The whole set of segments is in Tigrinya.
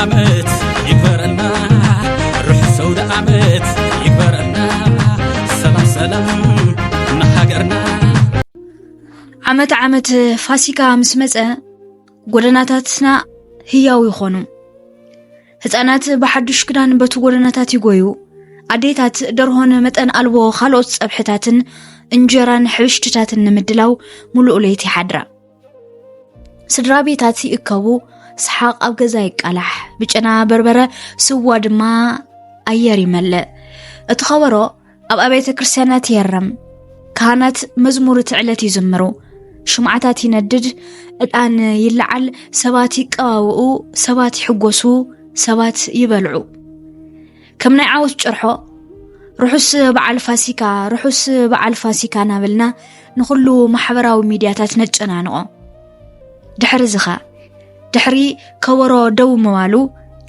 عمت يكبرنا روح سود عمت يكبرنا سلام سلام نحقرنا عمت فاسيكا مسمصه ጎደናታትና ህያው ይኾኑ ህፃናት በሐዱሽ ክዳን በቱ ጎደናታት ይጎዩ አዴታት ደርሆነ መጠን አልቦ ካልኦት ጸብሕታትን እንጀራን ሕብሽትታትን ንምድላው ሙሉእ ለይቲ ሓድራ ስድራ ቤታት ይእከቡ ሰሓቅ ኣብ ገዛ ይቃላሕ ብጨና በርበረ ስዋ ድማ ኣየር ይመልእ እቲ ኸበሮ ኣብ አብያተ ክርስቲያናት የረም ካህናት መዝሙር ትዕለት ይዝምሩ ሽምዓታት ይነድድ እጣን ይልዓል ሰባት ይቀባውኡ ሰባት ይሕጎሱ ሰባት ይበልዑ ከም ናይ ዓወት ጭርሖ ርሑስ በዓል ፋሲካ ናብልና ንኹሉ ማሕበራዊ ሚድያታት ነጨናንቆ ድሕሪ ከበሮ ደው መዋሉ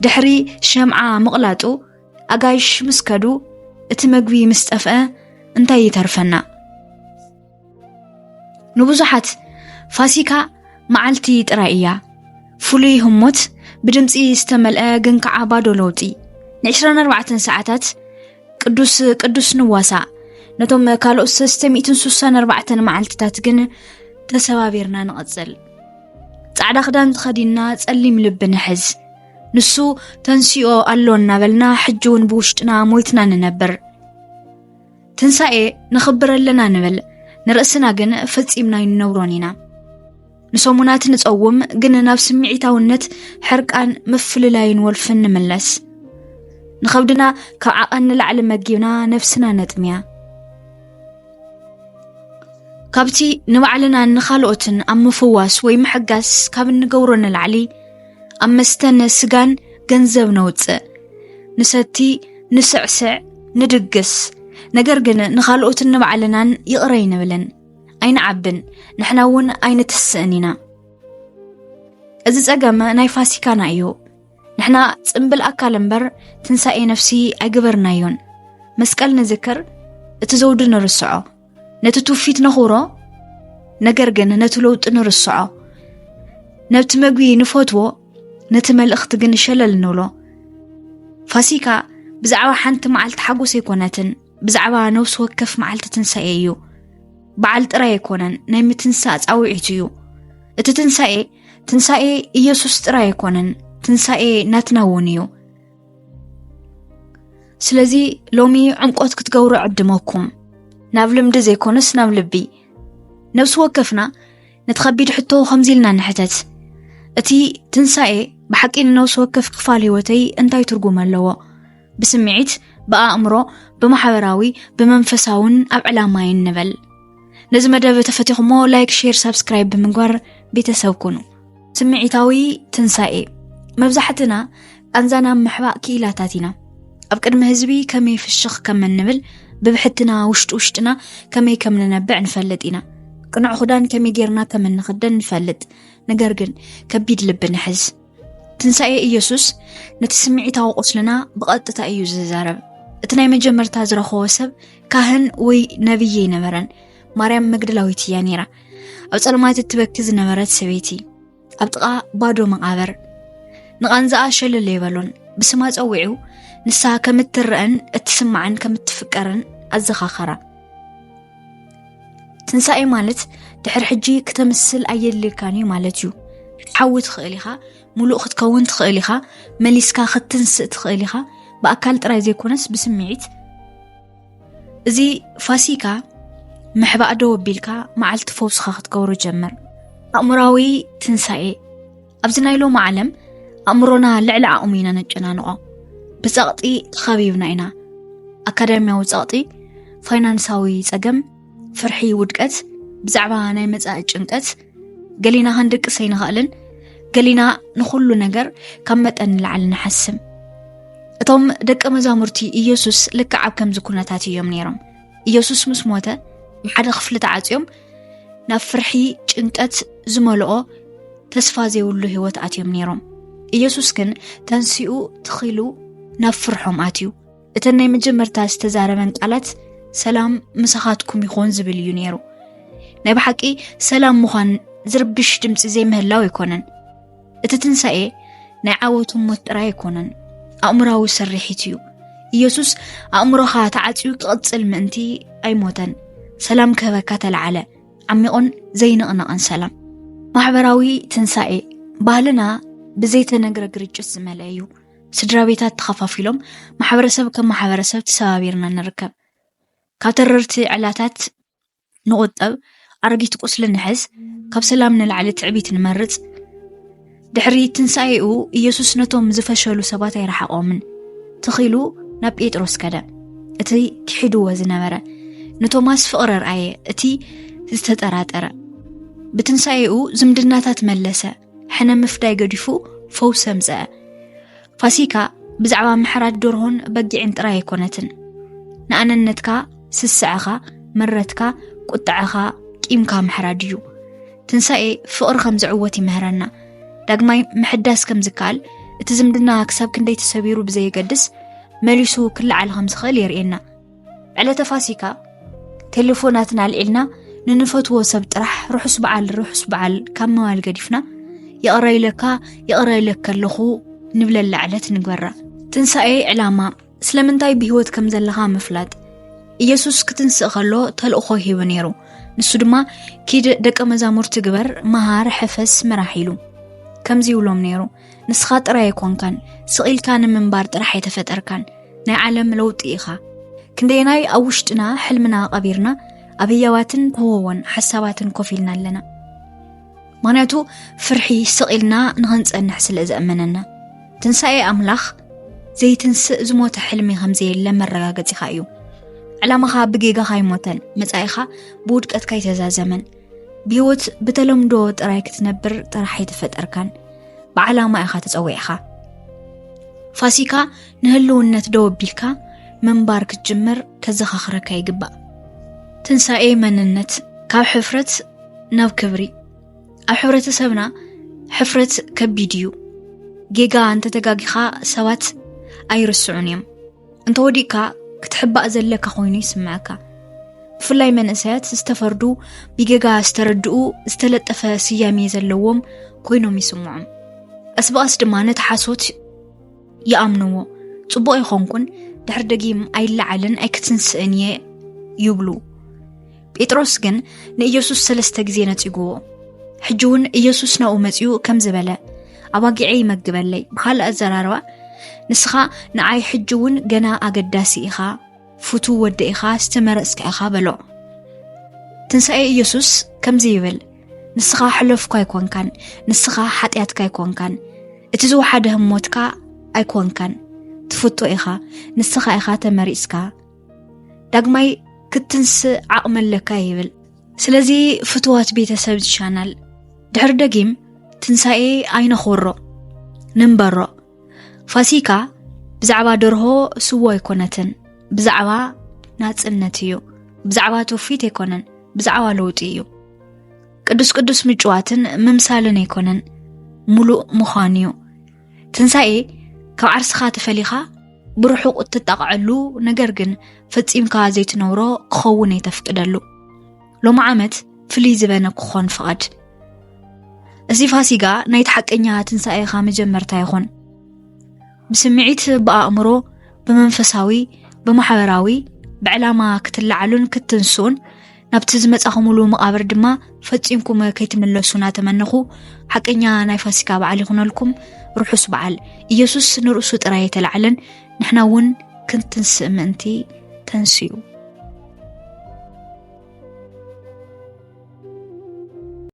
ድሕሪ ሸምዓ መቕላጡ ኣጋይሽ ምስከዱ እቲ መግቢ ምስጠፍአ እንታይ ይተርፈና ንብዙሓት ፋሲካ መዓልቲ ጥራይ እያ ፍሉይ ህሞት ብድምፂ ዝተመልአ ግን ከዓ ባዶ ለውጢ ን24 ሰዓታት ቅዱስ ንዋሳ ነቶም ካልኦት 364 መዓልትታት ግን ተሰባቢርና ንቐጽል ጻዕዳ ክዳን ተኸዲና ጸሊም ልብ ንሕዝ ንሱ ተንሲኦ ኣሎና በልና ሕጅውን ብውሽጥና ሞይትና ንነብር ትንሳኤ ንኽብረለና ንብል ንርእስና ግን ፈጺምና ይነብሮን ኢና ንሰሙናት ንጸውም ግን ናብ ስምዒታውነት ሕርቃን ምፍልላይን ወልፍን ንምለስ ንኸብድና ካብ ዓቐን ንላዕሊ መጊብና ነፍስና ነጥምያ ካብቲ ንባዕልና ንኻልኦትን ኣብ ምፍዋስ ወይ ምሕጋስ ካብ ንገብሮ ንላዕሊ ኣብ መስተን ስጋን ገንዘብ ነውፅእ ንሰቲ ንስዕስዕ ንድግስ ነገር ግን ንኻልኦትን ንባዕልናን ይቕረይ ንብልን ኣይንዓብን ንሕና እውን ኣይንትስእን ኢና እዚ ጸገም ናይ ፋሲካና እዩ ንሕና ጽምብል ኣካል እምበር ትንሳኤ ነፍሲ ኣይግበርናዮን መስቀል ንዝክር እቲ ዘውዲ ንርስዖ ነቲ ትውፊት ነኽብሮ ነገር ግን ነቲ ለውጢ ንርስዖ ነብቲ መግቢ ንፈትዎ ነቲ መልእኽቲ ግን ሸለል ንብሎ ፋሲካ ብዛዕባ ሓንቲ መዓልቲ ሓጎስ ኣይኮነትን ብዛዕባ ነፍሲ ወከፍ መዓልቲ ትንሳኤ እዩ በዓል ጥራይ ኣይኮነን ናይ ምትንሳእ ጻውዒት እዩ እቲ ትንሳኤ ኢየሱስ ጥራይ ኣይኮነን ትንሳኤ ናትና እውን እዩ ስለዚ ሎሚ ዕምቆት ክትገብሩ ዕድመኩም ናብ ልምዲ ዘይኮነስ ናብ ልቢ ነፍሲ ወከፍና ነቲ ከቢድ ሕቶ ከምዚልና ንሕተት እቲ ትንሳኤ ብሓቂ ነፍሲ ወከፍ ክፋል ህይወተይ እንታይ ትርጉም ኣለዎ ብስምዒት በኣእምሮ ብማሕበራዊ ብመንፈሳውን ኣብ ዕላማይን ንበል ነዚ መደብ ተፈቲኹሞ ላይክ ሼር ሰብስክራይብ ብምግባር ቤተሰብ ኩኑ ስምዒታዊ ትንሳኤ መብዛሕትና ቃንዛና ምሕባእ ክኢላታት ኢና ኣብ ቅድሚ ህዝቢ ከመይ ፍሽኽ ከም እንብል ብብሕትና ውሽጥና ከመይ ከም ንነብዕ ንፈልጥ ኢና ቅኑዕ ክዳን ከመይ ጌርና ከም እንኽደን ንፈልጥ ነገር ግን ከቢድ ልቢ ንሕዝ ትንሳኤ ኢየሱስ ነቲ ስምዒታዊ ቁስልና ብቐጥታ እዩ ዝዛረብ እቲ ናይ መጀመርታ ዝረኸቦ ሰብ ካህን ወይ ነብይ ነበረን ማርያም መግደላዊት እያ ነይራ ኣብ ጸልማት እትበኪ ዝነበረት ሰበይቲ ኣብ ጥቓ ባዶ መቓብር ንቓንዛኣ ሸለለ ይበሎን ብስማ ጸዊዑ ንሳ ከም እትርአን እትስማዕን ከም እትፍቀርን ኣዘኻኸራ ትንሳኤ ማለት ድሕሪ ሕጂ ክተምስል ኣየድልካን እዩ ማለት እዩ ክትሓዊ ትኽእል ኢኻ ሙሉእ ክትከውን ትኽእል ኢኻ መሊስካ ክትንስእ ትኽእል ኢኻ በኣካል ጥራይ ዘይኮነስ ብስምዒት እዚ ፋሲካ ምሕባእ ዶ ወቢልካ መዓልቲ ፈውስኻ ክትገብሮ ጀመር ኣእምራዊ ትንሳኤ ኣብዚ ናይ ሎሚ ዓለም ኣእምሮና ልዕሊ ዓቕሚ ኢና ነጨናንቆ ብፀቕጢ ተኸቢብና ኢና ኣካዳሚያዊ ፀቕጢ ፋይናንሳዊ ፀገም ፍርሒ ውድቀት ብዛዕባ ናይ መጻኢ ጭንቀት ገሊና ክንድቅስ ኣይንኽእልን ገሊና ንኹሉ ነገር ካብ መጠን ንላዕሊ ንሓስብ እቶም ደቀ መዛሙርቲ ኢየሱስ ልክዕ ኣብ ከምዚ ኩነታት እዮም ነይሮም ኢየሱስ ምስ ሞተ ሓደ ክፍሊ ተዓፅዮም ናብ ፍርሒ ጭንቀት ዝመልኦ ተስፋ ዘይብሉ ህይወት ኣትዮም ነይሮም ኢየሱስ ግን ተንሲኡ ትኺሉ ናብ ፍርሖም ኣትዩ እተን ናይ መጀመርታ ዝተዛረበን ቃላት ሰላም ምሳኻትኩም ይኹን ዝብል እዩ ነይሩ ናይ ብሓቂ ሰላም ምዃን ዝርብሽ ድምፂ ዘይምህላው ይኮነን እቲ ትንሳኤ ናይ ዓወቱን ሞት ጥራይ ኣይኮነን ኣእምራዊ ስርሒት እዩ ኢየሱስ ኣእምሮኻ ተዓጽዩ ክቕጽል ምእንቲ ኣይሞተን ሰላም ከበካ ተለዓለ ዓሚቆን ዘይንቕንቕን ሰላም ማሕበራዊ ትንሳኤ ባህልና ብዘይተነግረ ግርጭት ዝመልአ እዩ ስድራ ቤታት ተኸፋፊሎም ማሕበረሰብ ከም ማሕበረሰብ ተሰባቢርና ንርከብ ካብ ተረርቲ ዕላታት ንቁጠብ ኣረጊት ቁስሊ ንሕዝ ካብ ሰላም ንላዕሊ ትዕቢት ንመርጽ ድሕሪ ትንሳኤኡ ኢየሱስ ነቶም ዝፈሸሉ ሰባት ኣይረሓቆምን ተኺሉ ናብ ጴጥሮስ ከደ እቲ ክሒድዎ ዝነበረ ንቶማስ ፍቕሪ ረኣየ እቲ ዝተጠራጠረ ብትንሳኤኡ ዝምድናታት መለሰ ሕነ ምፍዳይ ገዲፉ ፈውስ ኣምጽአ ፋሲካ ብዛዕባ ምሕራት ደርሆን በጊዕን ጥራይ ኣይኮነትን ንኣነነትካ ስስዕኻ መረትካ ቁጣዕኻ ቂምካ ምሕራድ እዩ ትንሳኤ ፍቕሪ ከም ዝዕወት ይምህረና ዳግማይ ምሕዳስ ከም ዝከኣል እቲ ዝምድና ክሳብ ክንደይ ተሰቢሩ ብዘይገድስ መሊሱ ክለዓል ከም ዝኽእል የርእየና ዕለተ ፋሲካ ቴሌፎናትና ኣልዒልና ንንፈትዎ ሰብ ጥራሕ ርሑስ በዓል ካብ መዋል ገዲፍና ይቕረይለካ ኣለኹ ንብለላ ዕለት ንግበራ ትንሳኤ ዕላማ ስለምንታይ ብህይወት ከም ዘለኻ ምፍላጥ ኢየሱስ ክትንስእ ከሎ ተልእኾ ሂቡ ነይሩ ንሱ ድማ ኪድ ደቀ መዛሙርቲ ግበር መሃር ሕፈስ ምራሕ ኢሉ ከምዚ ይብሎም ነይሩ ንስኻ ጥራይ ኣይኮንካን ስቒልካ ንምንባር ጥራሕ ኣይተፈጠርካን ናይ ዓለም ለውጢ ኢኻ ክንደይናይ ኣብ ውሽጥና ሕልምና ቀቢርና ኣብ ህያዋትን ተወወን ሓሳባትን ኮፍ ኢልና ኣለና ምክንያቱ ፍርሒ ስቒልና ንኽንጸንሕ ስለ ዘእመነና ትንሳኤ ኣምላኽ ዘይትንስእ ዝሞተ ሕልሚ ከምዘየለ መረጋገፂኻ እዩ ዕላማኻ ብጌጋኻ ይሞተን መጻኢኻ ብውድቀትካ ይተዛዘመን ብህይወት ብተለምዶ ጥራይ ክትነብር ጥራሕ ኣይተፈጠርካን ብዓላማ ኢኻ ተጸዊዕኻ ፋሲካ ንህልውነት ደው ኣቢልካ መንባር ክትጅምር ከዘኻኽረካ ይግባእ ትንሳኤ መንነት ካብ ሕፍረት ናብ ክብሪ ኣብ ሕብረተሰብና ሕፍረት ከቢድ እዩ ጌጋ እንተተጋጊኻ ሰባት ኣይርስዑን እዮም እንተወዲእካ ክትሕባእ ዘለካ ኮይኑ ይስምዓካ ብፍላይ መንእሰያት ዝተፈርዱ ብጌጋ ዝተረድኡ ዝተለጠፈ ስያሜ ዘለዎም ኮይኖም ይስምዖም ኣስበኣስ ድማ ነቲ ሓሶት ይኣምንዎ ጽቡቕ ይኾንኩን ድሕር ደጊም ኣይለዓልን ኣይክትንስእን እየ ይብሉ ጴጥሮስ ግን ንኢየሱስ 3 ግዜ ነጺግዎ ሕጂ እውን ኢየሱስ ናኡ መጺኡ ከም ዝበለ ኣባጊዐ ይመግበለይ ብኻልእ ኣዘራርባ ንስኻ ንዓይ ሕጂ እውን ገና ኣገዳሲ ኢኻ ፍቱ ወዲ ኢኻ ዝተመረጽካ ኢኻ በሎ ትንሳኤ ኢየሱስ ከምዚ ይብል ንስኻ ሕለፍካ ኣይኮንካን ንስኻ ሓጢያትካ ኣይኮንካን እቲ ዝወሓደ ህሞትካ ኣይኮንካን ትፍቶ ኢኻ ንስኻ ኢኻ ተመሪጽካ ዳግማይ ክትንስእ ዓቕመለካ ይብል ስለዚ ፍትዋት ቤተሰብ ቻናል ድሕር ደጊም ትንሳኤ ኣይነኽወሮ ንንበሮ ፋሲካ ብዛዕባ ደርሆ ስዎ ኣይኮነትን ብዛዕባ ናጽነት እዩ ብዛዕባ ትውፊት ኣይኮነን ብዛዕባ ለውጢ እዩ ቅዱስ ምጭዋትን ምምሳልን ኣይኮነን ሙሉእ ምዃን እዩ ትንሳኤ ካብ ዓርስኻ ተፈሊኻ ብርሑቕ እትጣቕዐሉ ነገር ግን ፈጺምካ ዘይትነብሮ ክኸውን ኣይተፍቅደሉ ሎሚ ዓመት ፍልይ ዝበነ ክኾን ፍቐድ እዚ ፋሲጋ ናይቲ ሓቀኛ ትንሳኤኻ መጀመርታ ይኹን ብስምዒት በኣእምሮ ብመንፈሳዊ ብማሕበራዊ ብዕላማ ክትለዓሉን ክትንስኡን ናብቲ ዝመጻኹምሉ መቓብር ድማ ፈጺምኩም ከይትምለሱ እናተመነኹ ሓቀኛ ናይ ፋሲካ በዓል ይኹነልኩም ርሑስ በዓል ኢየሱስ ንርእሱ ጥራይ የተለዓለን ንሕና እውን ክንትንስእ ምእንቲ ተንስዩ